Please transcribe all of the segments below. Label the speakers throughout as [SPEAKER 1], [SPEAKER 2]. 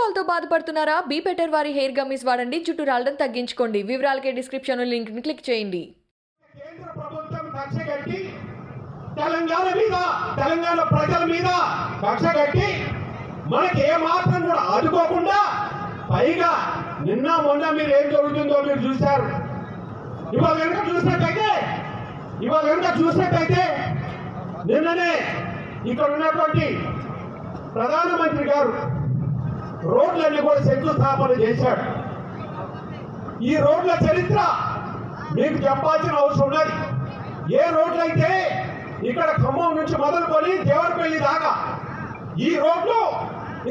[SPEAKER 1] Fall తో బాధపడుతున్నారా? Be better వారి హెయిర్ గమ్మీస్ వాడండి, జుట్టు రాలడం తగ్గించుకోండి. వివరాలకే డిస్క్రిప్షన్ లింక్ ని క్లిక్ చేయండి.
[SPEAKER 2] కేంద్ర ప్రభుత్వం కక్ష కట్టి తెలంగాణ మీద, తెలంగాణ ప్రజల మీద కక్ష కట్టి మనకి ఏ మాత్రం కూడా ఆదుకోకుండా, పైగా నిన్న మొన్న మీరు ఏం జరుగుతుందో మీరు చూశారు. ఇవాళ కనుక చూసినట్టయితే నిన్ననే ఇక్కడ ఉన్నటువంటి ప్రధానమంత్రి గారు రోడ్లన్నీ కూడా శంకుస్థాపన చేశాడు. ఈ రోడ్ల చరిత్ర మీకు చెప్పాల్సిన అవసరం ఉన్నది. ఏ రోడ్లైతే ఇక్కడ ఖమ్మం నుంచి మొదలుకొని దేవరపల్లి దాకా ఈ రోడ్లు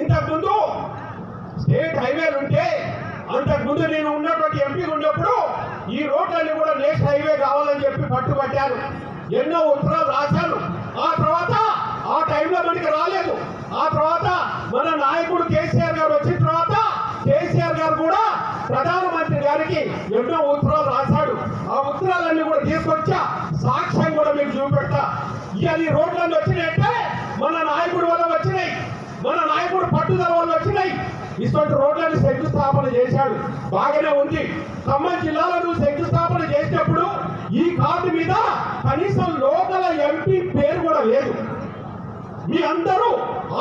[SPEAKER 2] ఇంతకుముందు స్టేట్ హైవేలు ఉంటే, అంతకుముందు నేను ఉన్నటువంటి ఎంపీ ఉన్నప్పుడు ఈ రోడ్లన్నీ కూడా నేషనల్ హైవే కావాలని చెప్పి పట్టుబట్టారు. ఎన్నో ఉత్తరాలు రాశారు. ఆ తర్వాత ఆ టైంలో మనకి రాలేదు. ఆ తర్వాత మన నాయకుడు కేసీఆర్ గారు వచ్చిన తర్వాత కేసీఆర్ గారు కూడా ప్రధానమంత్రి గారికి ఎన్నో ఉత్తరాలు రాశాడు. ఆ ఉత్తరాలన్నీ కూడా తీసుకొచ్చా, సాక్ష్యం కూడా మీకు చూపెడతా. ఇవాళ ఈ రోడ్లన్నీ వచ్చినాయంటే మన నాయకుడి వల్ల వచ్చినాయి, మన నాయకుడు పట్టుదల వల్ల వచ్చినాయి. ఇటువంటి రోడ్లను శంకుస్థాపన చేశాడు, బాగానే ఉంది. ఖమ్మం జిల్లాలో నువ్వు శంకుస్థాపన చేసినప్పుడు ఈ కార్డు మీద కనీసం లోకల్ ఎంపీ పేరు కూడా లేదు. మీ అందరూ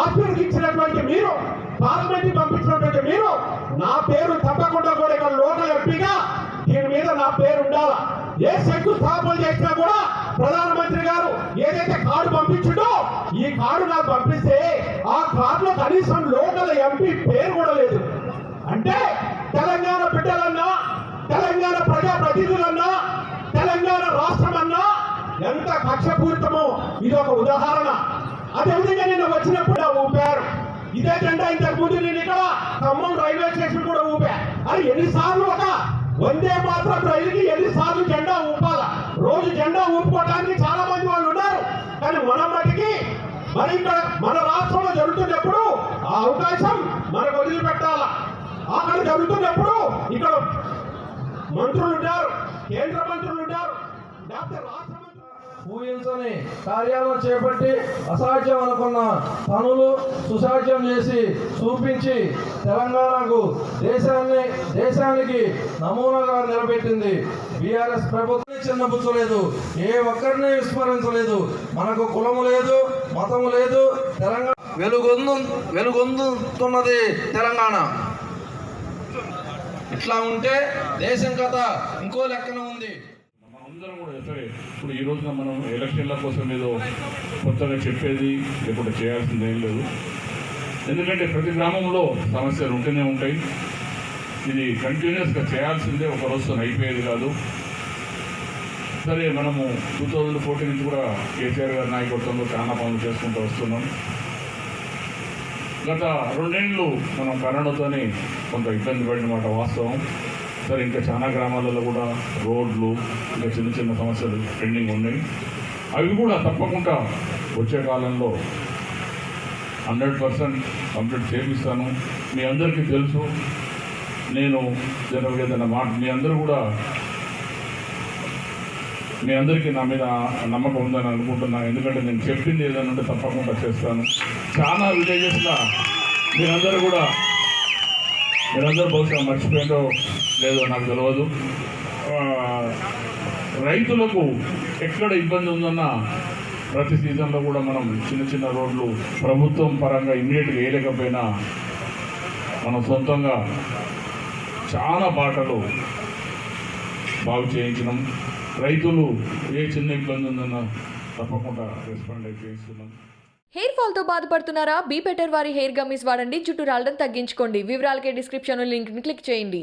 [SPEAKER 2] ఆశీర్వదించినటువంటి మీరు, పార్లమెంట్ పంపించినటువంటి మీరు, నా పేరు తప్పకుండా కూడా ఇక్కడ లోకల్ ఎంపీగా దీని మీద నా పేరు ఉండాలా. ఏ శంకుస్థాపన చేసినా కూడా ప్రధానమంత్రి గారు ఏదైతే కార్డు పంపించిండో ఈ కార్డు నాకు పంపిస్తే ఆ కార్డులో కనీసం లోకల్ ఎంపీ పేరు కూడా లేదు. అంటే తెలంగాణ బిడ్డలన్నా, తెలంగాణ ప్రజాప్రతినిధులన్నా, తెలంగాణ రాష్ట్రం అన్నా ఎంత కక్షపూరితమో ఇది ఒక ఉదాహరణ. అదేవిధంగా నేను వచ్చినప్పుడు ఊపారు ఇదే జెండా. ఇంతకు ముందు నేను ఇక్కడ ఖమ్మం రైల్వే స్టేషన్ కూడా ఊపా. అది ఎన్నిసార్లు ఒక వందే మాత్రం రైలుకి ఎన్నిసార్లు జెండా ఊపాలా? రోజు జెండా ఊపుకోవడానికి చాలా మంది వాళ్ళు ఉన్నారు. కానీ మన మటుకి మరి ఇక్కడ మన రాష్ట్రంలో జరుగుతున్నప్పుడు ఆ అవకాశం మనకు వదిలిపెట్టాలా. అక్కడ జరుగుతున్నప్పుడు ఇక్కడ మంత్రులు ఉన్నారు, కేంద్ర మంత్రులు ఉన్నారు, డాక్టర్ రాష్ట్ర
[SPEAKER 3] ఊహించని కార్యాలను చేపట్టి అసాధ్యం అనుకున్న పనులు సుసాధ్యం చేసి చూపించి తెలంగాణకు దేశానికి నమూనాగా నిలబెట్టింది. బీఆర్ఎస్ ప్రభుత్వం చిన్నపుచ్చలేదు, ఏ ఒక్కరిని విస్మరించలేదు. మనకు కులము లేదు, మతము లేదు. తెలంగాణ వెలుగొందుతున్నది తెలంగాణ. ఇట్లా ఉంటే దేశం కథ ఇంకో లెక్కన ఉంది.
[SPEAKER 4] అందరం కూడా సరే, ఇప్పుడు ఈ రోజున మనం ఎలక్షన్ల కోసం ఏదో కొత్తగా చెప్పేది లేకపోతే చేయాల్సింది ఏం లేదు. ఎందుకంటే ప్రతి గ్రామంలో సమస్యలు ఉంటూనే ఉంటాయి. ఇది కంటిన్యూస్గా చేయాల్సిందే, ఒక రోజుతో అయిపోయేది కాదు. సరే, మనము 2014 నుంచి కూడా కేసీఆర్ గారి నాయకత్వంలో చాలా పనులు చేసుకుంటూ వస్తున్నాం. గత 2 ఏళ్ళు మనం కరోనాతోనే కొంత ఇబ్బంది పడినమాట వాస్తవం. సరే, ఇంకా చాలా గ్రామాలలో కూడా రోడ్లు ఇంకా చిన్న చిన్న సమస్యలు పెండింగ్ ఉన్నాయి. అవి కూడా తప్పకుండా వచ్చే కాలంలో 100% కంప్లీట్ చేపిస్తాను. మీ అందరికీ తెలుసు, నేను జనరల్గా ఏదైనా మీ అందరికీ నా మీద నమ్మకం ఉందని అనుకుంటున్నాను. ఎందుకంటే నేను చెప్పింది ఏదైనా ఉంటే తప్పకుండా చేస్తాను. చాలా విలేజెస్లో మీరందరూ బహుశా మర్చిపోయిందో లేదో నాకు తెలియదు. రైతులకు ఎక్కడ ఇబ్బంది ఉందన్న ప్రతి సీజన్లో కూడా మనం చిన్న చిన్న రోడ్లు ప్రభుత్వం పరంగా ఇమ్మీడియట్గా వేయలేకపోయినా మనం సొంతంగా చాలా బాటలు బాగు చేయించినాం. రైతులు ఏ చిన్న ఇబ్బంది ఉందన్న తప్పకుండా రెస్పాండ్ అయి చేస్తున్నాం.
[SPEAKER 1] హెయిర్ ఫాల్ తో బాధపడుతున్నారా? బీ బెటర్ వారి హెయిర్ గమ్మీస్ వాడండి, జుట్టు రాలడం తగ్గించుకోండి. వివరాలకే డిస్క్రిప్షన్ లింక్ ని క్లిక్ చేయండి.